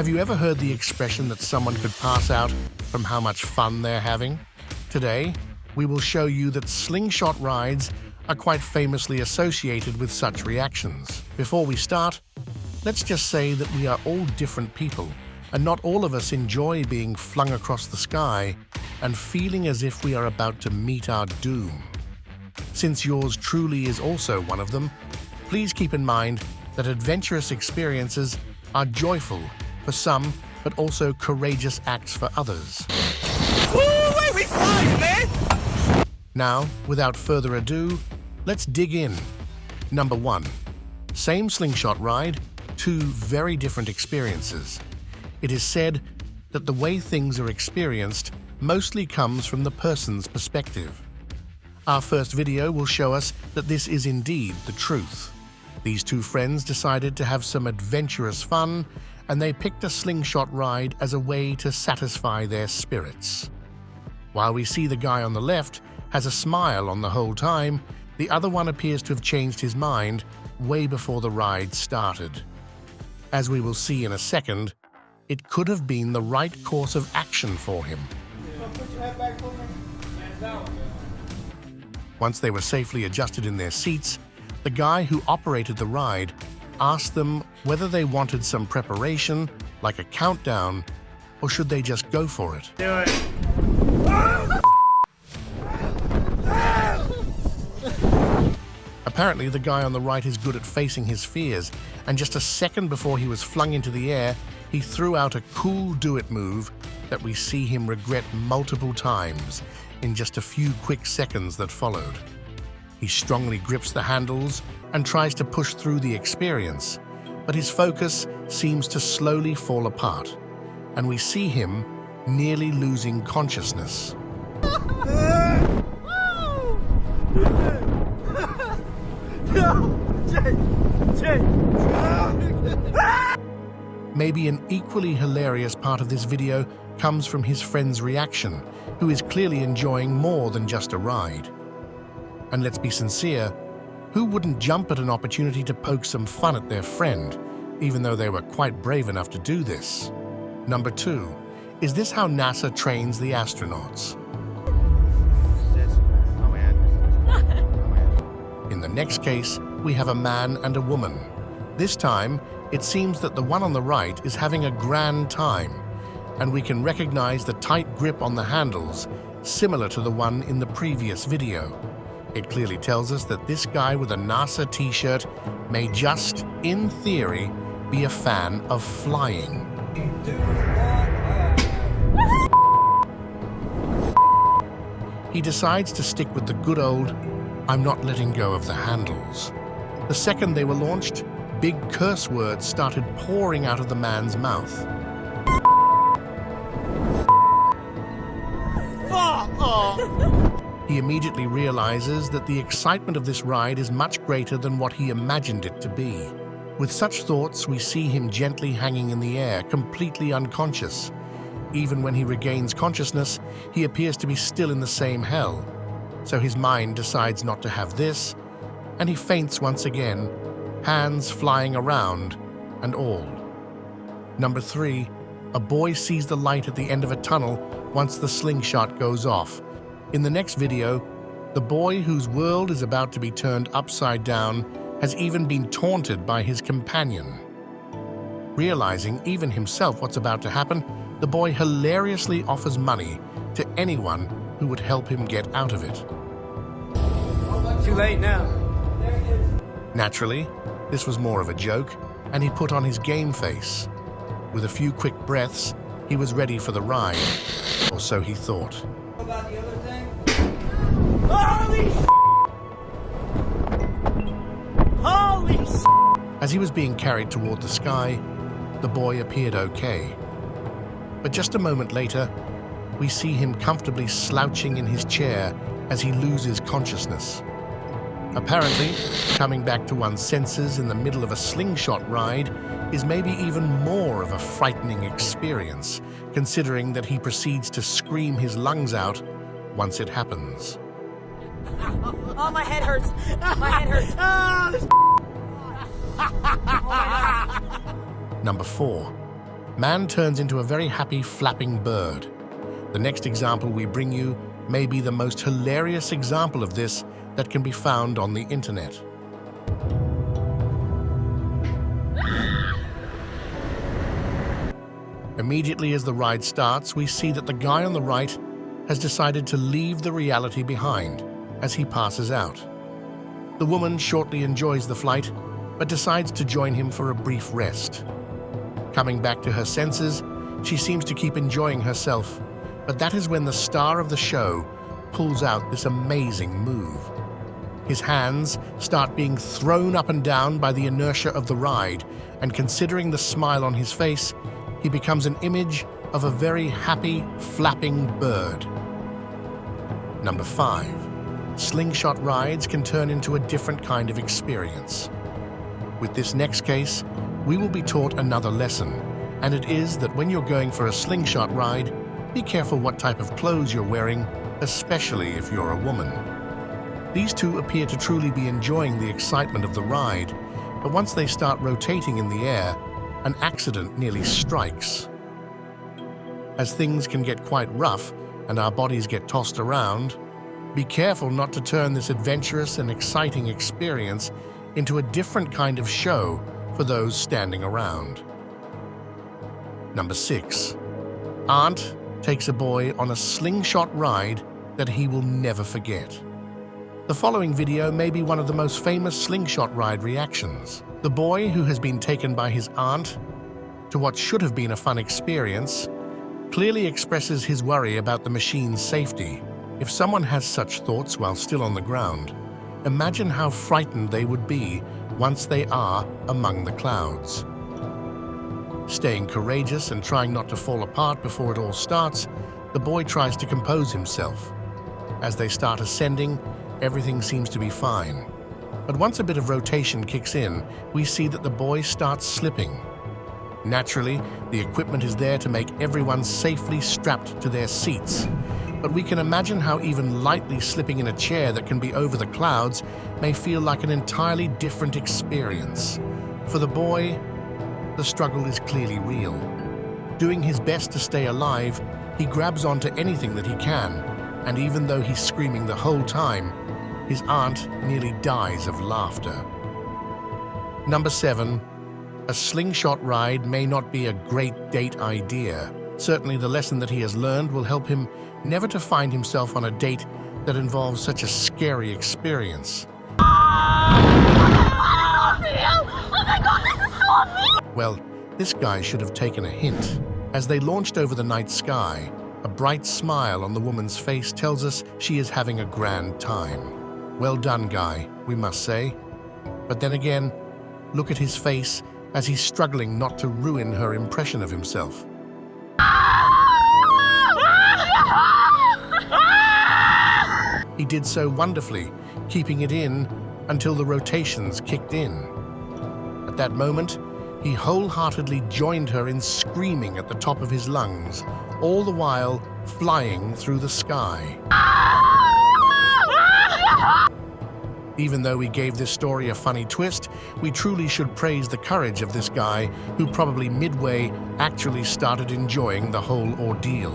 Have you ever heard the expression that someone could pass out from how much fun they're having? Today, we will show you that slingshot rides are quite famously associated with such reactions. Before we start, let's just say that we are all different people, and not all of us enjoy being flung across the sky and feeling as if we are about to meet our doom. Since yours truly is also one of them, please keep in mind that adventurous experiences are joyful for some, but also courageous acts for others. Woo, wait, we flying, man! Now, without further ado, let's dig in. Number 1. Same slingshot ride, two very different experiences. It is said that the way things are experienced mostly comes from the person's perspective. Our first video will show us that this is indeed the truth. These two friends decided to have some adventurous fun, and they picked a slingshot ride as a way to satisfy their spirits. While we see the guy on the left has a smile on the whole time, the other one appears to have changed his mind way before the ride started. As we will see in a second, it could have been the right course of action for him. Put your head back for me. Hands down. Once they were safely adjusted in their seats, the guy who operated the ride asked them whether they wanted some preparation, like a countdown, or should they just go for it. Do it. Apparently, the guy on the right is good at facing his fears, and just a second before he was flung into the air, he threw out a cool do-it move that we see him regret multiple times in just a few quick seconds that followed. He strongly grips the handles and tries to push through the experience, but his focus seems to slowly fall apart, and we see him nearly losing consciousness. Maybe an equally hilarious part of this video comes from his friend's reaction, who is clearly enjoying more than just a ride. And let's be sincere, who wouldn't jump at an opportunity to poke some fun at their friend, even though they were quite brave enough to do this? Number 2. Is this how NASA trains the astronauts? In the next case, we have a man and a woman. This time, it seems that the one on the right is having a grand time, and we can recognize the tight grip on the handles, similar to the one in the previous video. It clearly tells us that this guy with a NASA t-shirt may just, in theory, be a fan of flying. He decides to stick with the good old, "I'm not letting go of the handles." The second they were launched, big curse words started pouring out of the man's mouth. He immediately realizes that the excitement of this ride is much greater than what he imagined it to be. With such thoughts, we see him gently hanging in the air, completely unconscious. Even when he regains consciousness, he appears to be still in the same hell. So his mind decides not to have this, and he faints once again, hands flying around and all. Number 3, a boy sees the light at the end of a tunnel once the slingshot goes off. In the next video, the boy whose world is about to be turned upside down has even been taunted by his companion. Realizing even himself what's about to happen, the boy hilariously offers money to anyone who would help him get out of it. Too late now. Naturally, this was more of a joke, and he put on his game face. With a few quick breaths, he was ready for the ride, or so he thought. What about the other thing? Holy As he was being carried toward the sky, the boy appeared okay. But just a moment later, we see him comfortably slouching in his chair as he loses consciousness. Apparently, coming back to one's senses in the middle of a slingshot ride is maybe even more of a frightening experience, considering that he proceeds to scream his lungs out once it happens. Oh, my head hurts. My head hurts. Number 4. man turns into a very happy flapping bird. The next example we bring you may be the most hilarious example of this that can be found on the internet. Immediately as the ride starts, we see that the guy on the right has decided to leave the reality behind as he passes out. The woman shortly enjoys the flight, but decides to join him for a brief rest. Coming back to her senses, she seems to keep enjoying herself, but that is when the star of the show pulls out this amazing move. His hands start being thrown up and down by the inertia of the ride, and considering the smile on his face, he becomes an image of a very happy, flapping bird. Number 5. Slingshot rides can turn into a different kind of experience. With this next case, we will be taught another lesson, and it is that when you're going for a slingshot ride, be careful what type of clothes you're wearing, especially if you're a woman. These two appear to truly be enjoying the excitement of the ride, but once they start rotating in the air, an accident nearly strikes. As things can get quite rough and our bodies get tossed around, be careful not to turn this adventurous and exciting experience into a different kind of show for those standing around. Number 6. Aunt takes a boy on a slingshot ride that he will never forget. The following video may be one of the most famous slingshot ride reactions. The boy, who has been taken by his aunt to what should have been a fun experience, clearly expresses his worry about the machine's safety. If someone has such thoughts while still on the ground, imagine how frightened they would be once they are among the clouds. Staying courageous and trying not to fall apart before it all starts, the boy tries to compose himself. As they start ascending, everything seems to be fine. But once a bit of rotation kicks in, we see that the boy starts slipping. Naturally, the equipment is there to make everyone safely strapped to their seats. But we can imagine how even lightly slipping in a chair that can be over the clouds may feel like an entirely different experience. For the boy, the struggle is clearly real. Doing his best to stay alive, he grabs onto anything that he can, and even though he's screaming the whole time, his aunt nearly dies of laughter. Number 7. A slingshot ride may not be a great date idea. Certainly the lesson that he has learned will help him never to find himself on a date that involves such a scary experience. Well, this guy should have taken a hint. As they launched over the night sky, a bright smile on the woman's face tells us she is having a grand time. Well done, guy, we must say. But then again, look at his face as he's struggling not to ruin her impression of himself. He did so wonderfully, keeping it in until the rotations kicked in. At that moment, he wholeheartedly joined her in screaming at the top of his lungs, all the while flying through the sky. Even though we gave this story a funny twist, we truly should praise the courage of this guy who probably midway actually started enjoying the whole ordeal.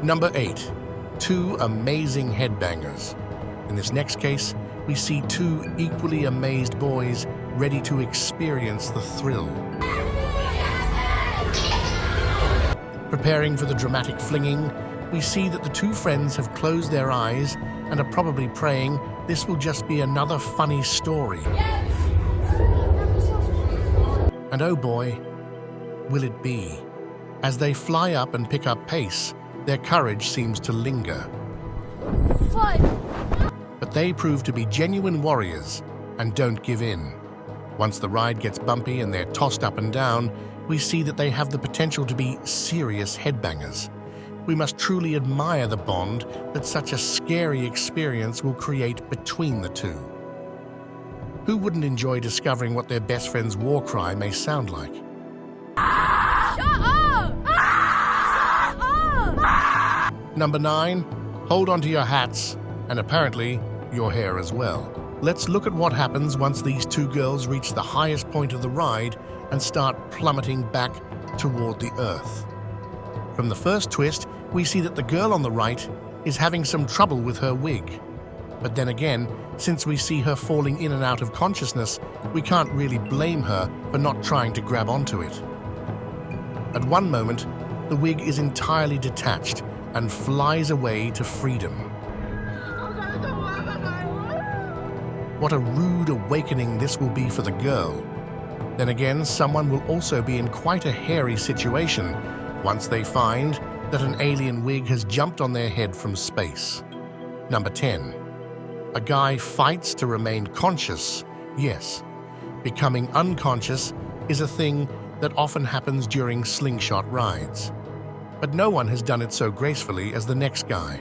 Number 8. 2 amazing headbangers. In this next case, we see 2 equally amazed boys ready to experience the thrill. Preparing for the dramatic flinging, we see that the 2 friends have closed their eyes and are probably praying this will just be another funny story. And oh boy, will it be. As they fly up and pick up pace, their courage seems to linger. But they prove to be genuine warriors and don't give in. Once the ride gets bumpy and they're tossed up and down, we see that they have the potential to be serious headbangers. We must truly admire the bond that such a scary experience will create between the 2. Who wouldn't enjoy discovering what their best friend's war cry may sound like? Shut up! Shut up! Number 9, hold on to your hats, and apparently your hair as well. Let's look at what happens once these 2 girls reach the highest point of the ride and start plummeting back toward the earth. From the first twist, we see that the girl on the right is having some trouble with her wig. But then again, since we see her falling in and out of consciousness, we can't really blame her for not trying to grab onto it. At one moment, the wig is entirely detached and flies away to freedom. What a rude awakening this will be for the girl. Then again, someone will also be in quite a hairy situation once they find that an alien wig has jumped on their head from space. Number 10. A guy fights to remain conscious. Yes, becoming unconscious is a thing that often happens during slingshot rides. But no one has done it so gracefully as the next guy.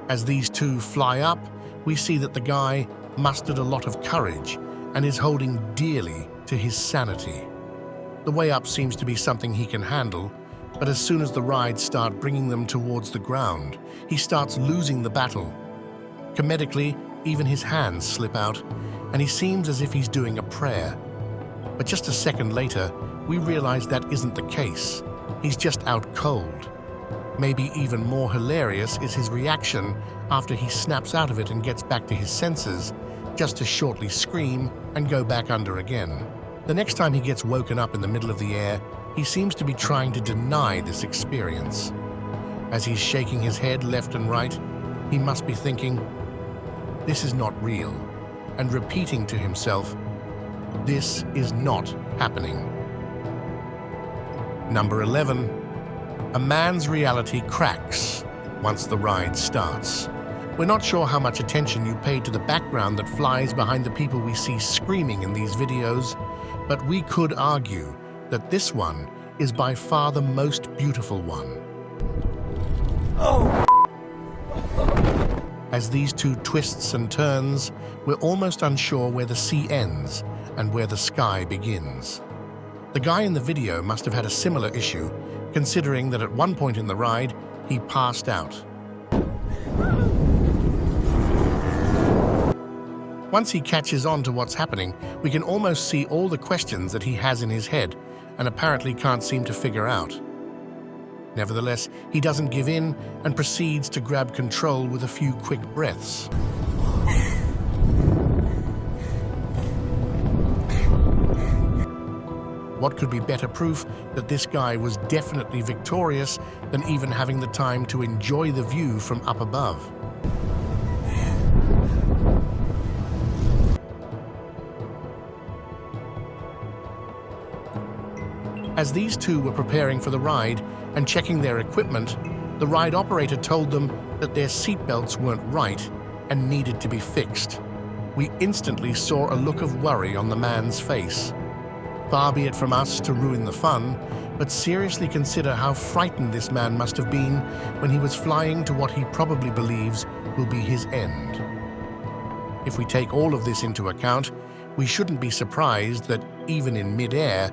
As these two fly up, we see that the guy mustered a lot of courage and is holding dearly to his sanity. The way up seems to be something he can handle, but as soon as the rides start bringing them towards the ground, he starts losing the battle. Comedically, even his hands slip out, and he seems as if he's doing a prayer. But just a second later, we realize that isn't the case. He's just out cold. Maybe even more hilarious is his reaction after he snaps out of it and gets back to his senses, just to shortly scream and go back under again. The next time he gets woken up in the middle of the air, he seems to be trying to deny this experience. As he's shaking his head left and right, he must be thinking, "This is not real," and repeating to himself, "This is not happening." Number 11. A man's reality cracks once the ride starts. We're not sure how much attention you paid to the background that flies behind the people we see screaming in these videos, but we could argue that this one is by far the most beautiful one. As these two twists and turns, we're almost unsure where the sea ends and where the sky begins. The guy in the video must have had a similar issue, considering that at one point in the ride, he passed out. Once he catches on to what's happening, we can almost see all the questions that he has in his head and apparently can't seem to figure out. Nevertheless, he doesn't give in and proceeds to grab control with a few quick breaths. What could be better proof that this guy was definitely victorious than even having the time to enjoy the view from up above? As these two were preparing for the ride and checking their equipment, the ride operator told them that their seatbelts weren't right and needed to be fixed. We instantly saw a look of worry on the man's face. Far be it from us to ruin the fun, but seriously consider how frightened this man must have been when he was flying to what he probably believes will be his end. If we take all of this into account, we shouldn't be surprised that, even in mid-air,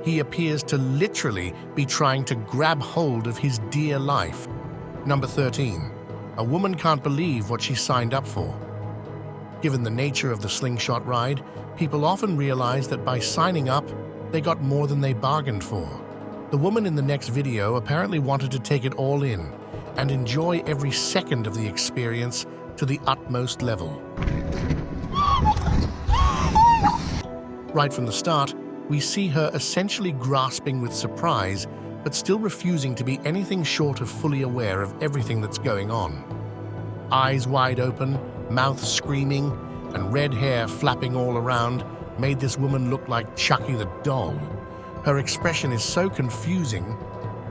he appears to literally be trying to grab hold of his dear life. Number 13. A woman can't believe what she signed up for. Given the nature of the slingshot ride, people often realize that by signing up, they got more than they bargained for. The woman in the next video apparently wanted to take it all in and enjoy every second of the experience to the utmost level. Right from the start, we see her essentially grasping with surprise, but still refusing to be anything short of fully aware of everything that's going on. Eyes wide open, mouth screaming, and red hair flapping all around made this woman look like Chucky-doll. Her expression is so confusing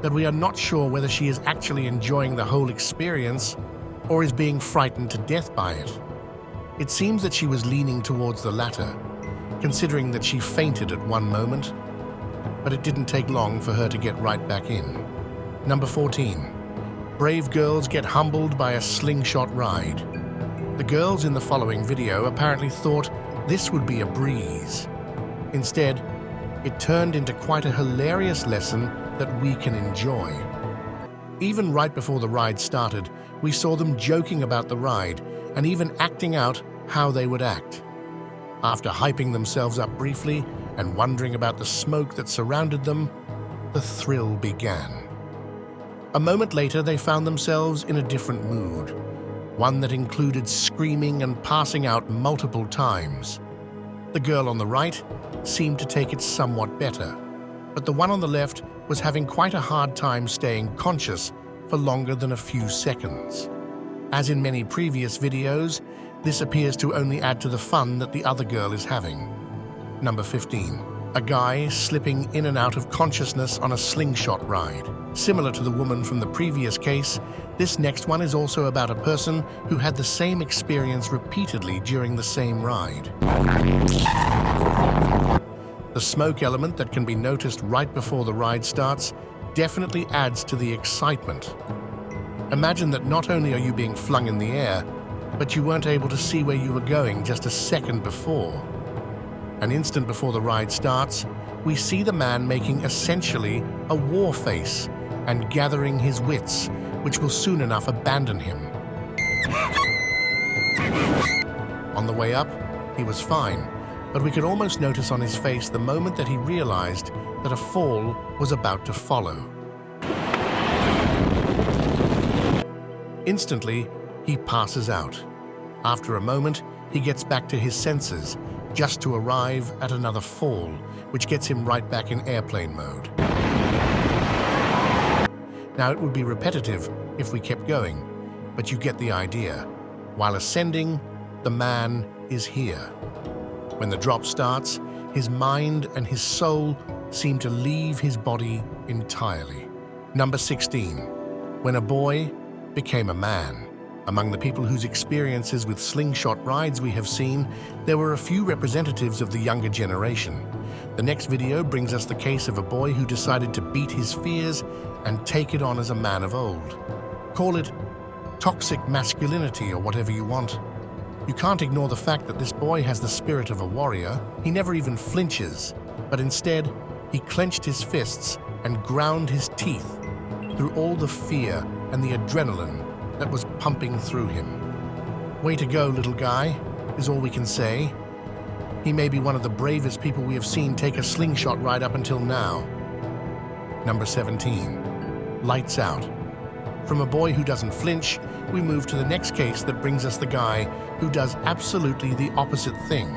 that we are not sure whether she is actually enjoying the whole experience or is being frightened to death by it. It seems that she was leaning towards the latter, considering that she fainted at one moment, but it didn't take long for her to get right back in. Number 14. Brave girls get humbled by a slingshot ride. The girls in the following video apparently thought this would be a breeze. Instead, it turned into quite a hilarious lesson that we can enjoy. Even right before the ride started, we saw them joking about the ride and even acting out how they would act. After hyping themselves up briefly and wondering about the smoke that surrounded them, the thrill began. A moment later, they found themselves in a different mood, one that included screaming and passing out multiple times. The girl on the right seemed to take it somewhat better, but the one on the left was having quite a hard time staying conscious for longer than a few seconds. As in many previous videos, this appears to only add to the fun that the other girl is having. Number 15. A guy slipping in and out of consciousness on a slingshot ride. Similar to the woman from the previous case, this next one is also about a person who had the same experience repeatedly during the same ride. The smoke element that can be noticed right before the ride starts definitely adds to the excitement. Imagine that not only are you being flung in the air, but you weren't able to see where you were going just a second before. An instant before the ride starts, we see the man making essentially a war face and gathering his wits, which will soon enough abandon him. On the way up, he was fine, but we could almost notice on his face the moment that he realized that a fall was about to follow. Instantly, he passes out. After a moment, he gets back to his senses, just to arrive at another fall, which gets him right back in airplane mode. Now, it would be repetitive if we kept going, but you get the idea. While ascending, the man is here. When the drop starts, his mind and his soul seem to leave his body entirely. Number 16. When a boy became a man. Among the people whose experiences with slingshot rides we have seen, there were a few representatives of the younger generation. The next video brings us the case of a boy who decided to beat his fears and take it on as a man of old. Call it toxic masculinity or whatever you want. You can't ignore the fact that this boy has the spirit of a warrior. He never even flinches, but instead, he clenched his fists and ground his teeth through all the fear and the adrenaline that was pumping through him. Way to go, little guy, is all we can say. He may be one of the bravest people we have seen take a slingshot ride up until now. Number 17. Lights out. From a boy who doesn't flinch, we move to the next case that brings us the guy who does absolutely the opposite thing.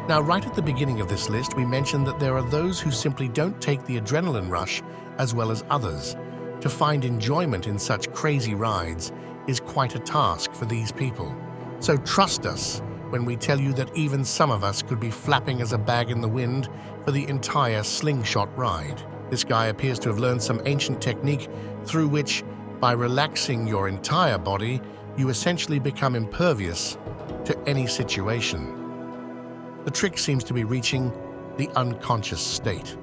Now, right at the beginning of this list, we mentioned that there are those who simply don't take the adrenaline rush as well as others. To find enjoyment in such crazy rides is quite a task for these people. So trust us when we tell you that even some of us could be flapping as a bag in the wind for the entire slingshot ride. This guy appears to have learned some ancient technique through which, by relaxing your entire body, you essentially become impervious to any situation. The trick seems to be reaching the unconscious state.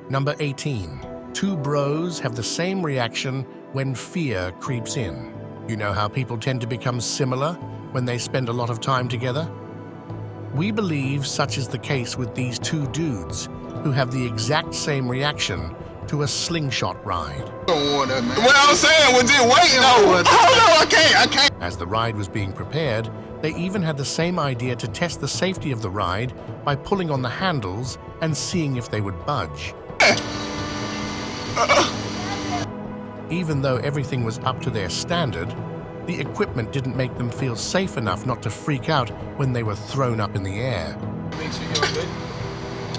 Number 18. Two bros have the same reaction when fear creeps in. You know how people tend to become similar when they spend a lot of time together? We believe such is the case with these two dudes who have the exact same reaction to a slingshot ride. What I'm saying was just waiting on. Oh no, I can't. As the ride was being prepared, they even had the same idea to test the safety of the ride by pulling on the handles and seeing if they would budge. Even though everything was up to their standard, the equipment didn't make them feel safe enough not to freak out when they were thrown up in the air. Make sure you're good.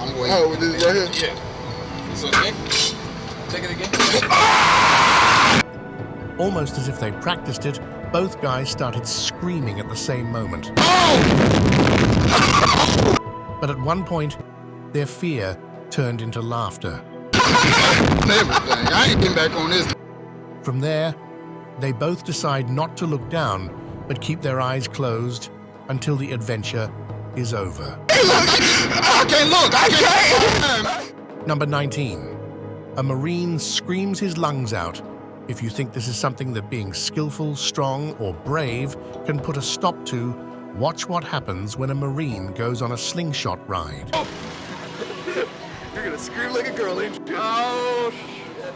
I'm waiting. Oh, with this right here? Yeah. It's okay. Take it again. Almost as if they practiced it, both guys started screaming at the same moment. But at one point, their fear turned into laughter. Everything. I ain't getting back on this. From there, they both decide not to look down, but keep their eyes closed until the adventure is over. Hey, look, I can't look. I can't. Number 19. A Marine screams his lungs out. If you think this is something that being skillful, strong, or brave can put a stop to, watch what happens when a Marine goes on a slingshot ride. Oh. You're gonna scream like a girl, ain't you? Oh, shit.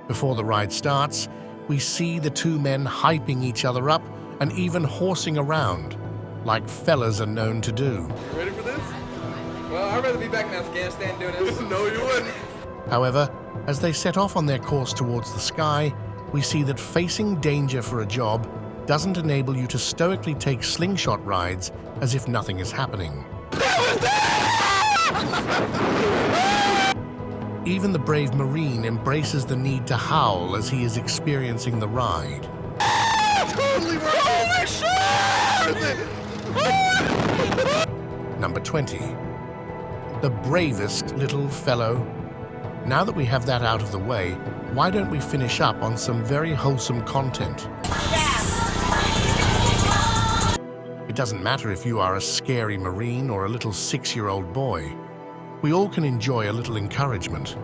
Before the ride starts, we see the two men hyping each other up and even horsing around, like fellas are known to do. Ready for Well, I'd rather be back in Afghanistan doing this. No, you wouldn't. However, as they set off on their course towards the sky, we see that facing danger for a job doesn't enable you to stoically take slingshot rides as if nothing is happening. Even the brave Marine embraces the need to howl as he is experiencing the ride. Totally worth it. Number 20. The bravest little fellow. Now that we have that out of the way, why don't we finish up on some very wholesome content? It doesn't matter if you are a scary Marine or a little 6-year-old boy. We all can enjoy a little encouragement.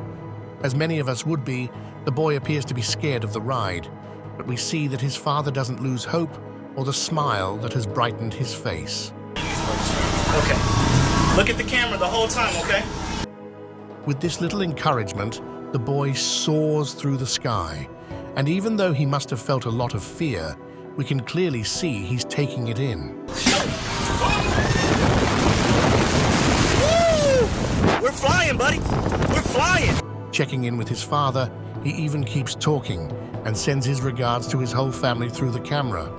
As many of us would be, the boy appears to be scared of the ride, but we see that his father doesn't lose hope or the smile that has brightened his face. Okay. Look at the camera the whole time, okay? With this little encouragement, the boy soars through the sky, and even though he must have felt a lot of fear, we can clearly see he's taking it in. We're flying, buddy. We're flying. Checking in with his father, he even keeps talking and sends his regards to his whole family through the camera.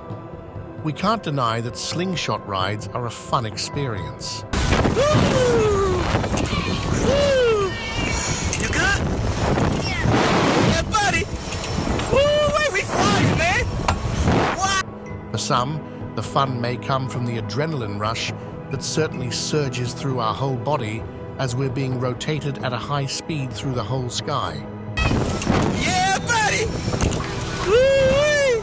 We can't deny that slingshot rides are a fun experience. Woo! Woo! You good? Yeah, buddy. Woo! Wait, we flying, man. What? For some, the fun may come from the adrenaline rush that certainly surges through our whole body as we're being rotated at a high speed through the whole sky. Yeah, buddy. Woo!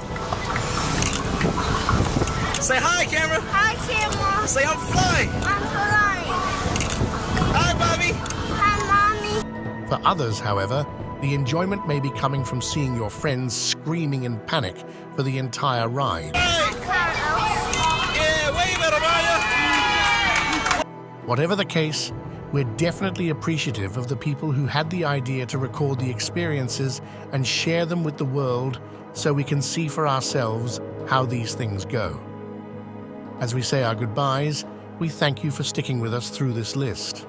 Say hi, camera. Hi, camera. Say I'm flying. I'm flying. Hi, Bobby. Hi, Mommy. For others, however, the enjoyment may be coming from seeing your friends screaming in panic for the entire ride. Hey. Yeah, wave at him, Aya. Whatever the case, we're definitely appreciative of the people who had the idea to record the experiences and share them with the world so we can see for ourselves how these things go. As we say our goodbyes, we thank you for sticking with us through this list.